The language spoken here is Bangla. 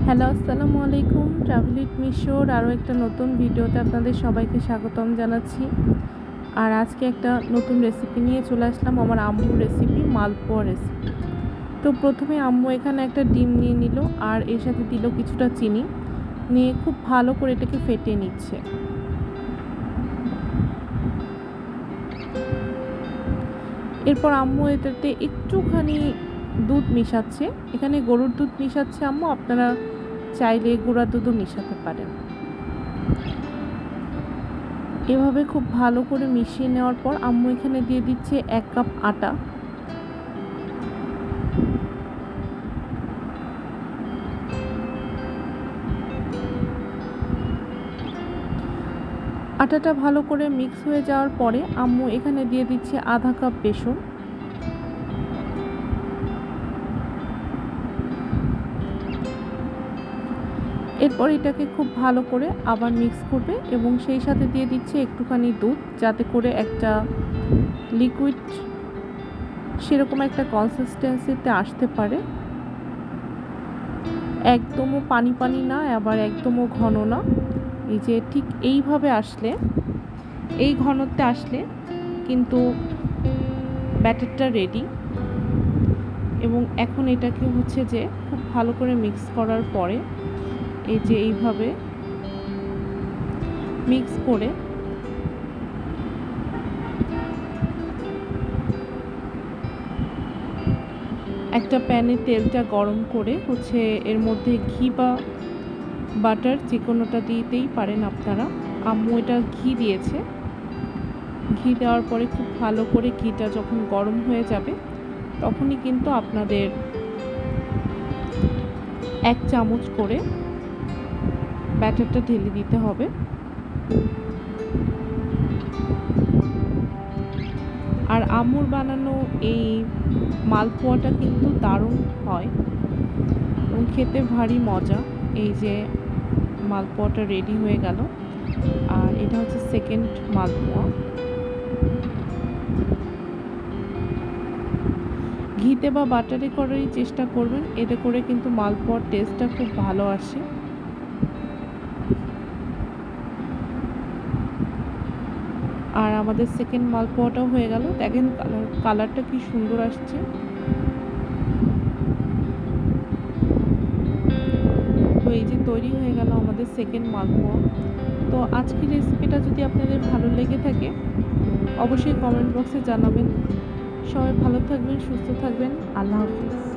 হ্যালো, আসসালামু আলাইকুম। ট্রাভেল উইথ মিশোর আরও একটা নতুন ভিডিওতে আপনাদের সবাইকে স্বাগতম জানাচ্ছি। আর আজকে একটা নতুন রেসিপি নিয়ে চলে আসলাম, আমার আম্মুর রেসিপি, মালপোয়া রেসিপি। তো প্রথমে আম্মু এখানে একটা ডিম নিয়ে নিল আর এর সাথে দিল কিছুটা চিনি, নিয়ে খুব ভালো করে এটাকে ফেটে নিচ্ছে। এরপর আম্মু এটাতে একটুখানি দুধ মিশাচ্ছে। এখানে গরুর দুধ মিশাচ্ছে আম্মু, আপনারা চাইলে গুঁড়া দুধও মিশাতে পারেন। এভাবে খুব ভালো করে মিশিয়ে নেওয়ার পর আম্মু এখানে দিয়ে দিচ্ছে 1 কাপ আটা। আটাটা ভালো করে মিক্স হয়ে যাওয়ার পরে আম্মু এখানে দিয়ে দিচ্ছে আধা কাপ বেসন। এরপর এটাকে খুব ভালো করে আবার মিক্স করবে এবং সেই সাথে দিয়ে দিচ্ছে একটুখানি দুধ, যাতে করে একটা লিকুইড সেরকম একটা কনসিস্টেন্সিতে আসতে পারে। একদমও পানি পানি না, আবার একদমও ঘন না। এই যে ঠিক এইভাবে আসলে, এই ঘনত্বে আসলে কিন্তু ব্যাটারটা রেডি। এবং এখন এটাকে হচ্ছে যে খুব ভালো করে মিক্স করার পরে এই যে এইভাবে মিক্স করে একটা প্যানে তেলটা গরম করে হচ্ছে এর মধ্যে ঘি বা বাটার যে কোনোটা দিতেই পারেন আপনারা। আম্মু এটা ঘি দিয়েছে। ঘি দেওয়ার পরে খুব ভালো করে ঘিটা যখন গরম হয়ে যাবে তখনই কিন্তু আপনাদের 1 চামচ করে ব্যাটারটা ঢেলে দিতে হবে। আর আম্মুর বানানো এই মালপোয়াটা কিন্তু দারুণ হয় এবং খেতে ভারী মজা। এই যে মালপোয়াটা রেডি হয়ে গেল, আর এটা হচ্ছে সেকেন্ড মালপোয়া। ঘিতে বা বাটারে করারই চেষ্টা করবেন, এতে করে কিন্তু মালপোয়ার টেস্টটা খুব ভালো আসে। আর আমাদের সেকেন্ড মালপোয়াটাও হয়ে গেল। দেখেন কালারটা কি সুন্দর আসছে। তো এই যে তৈরি হয়ে গেল আমাদের সেকেন্ড মালপোয়া। তো আজকের রেসিপিটা যদি আপনাদের ভালো লেগে থাকে অবশ্যই কমেন্ট বক্সে জানাবেন। সবাই ভালো থাকবেন, সুস্থ থাকবেন। আল্লাহ হাফিজ।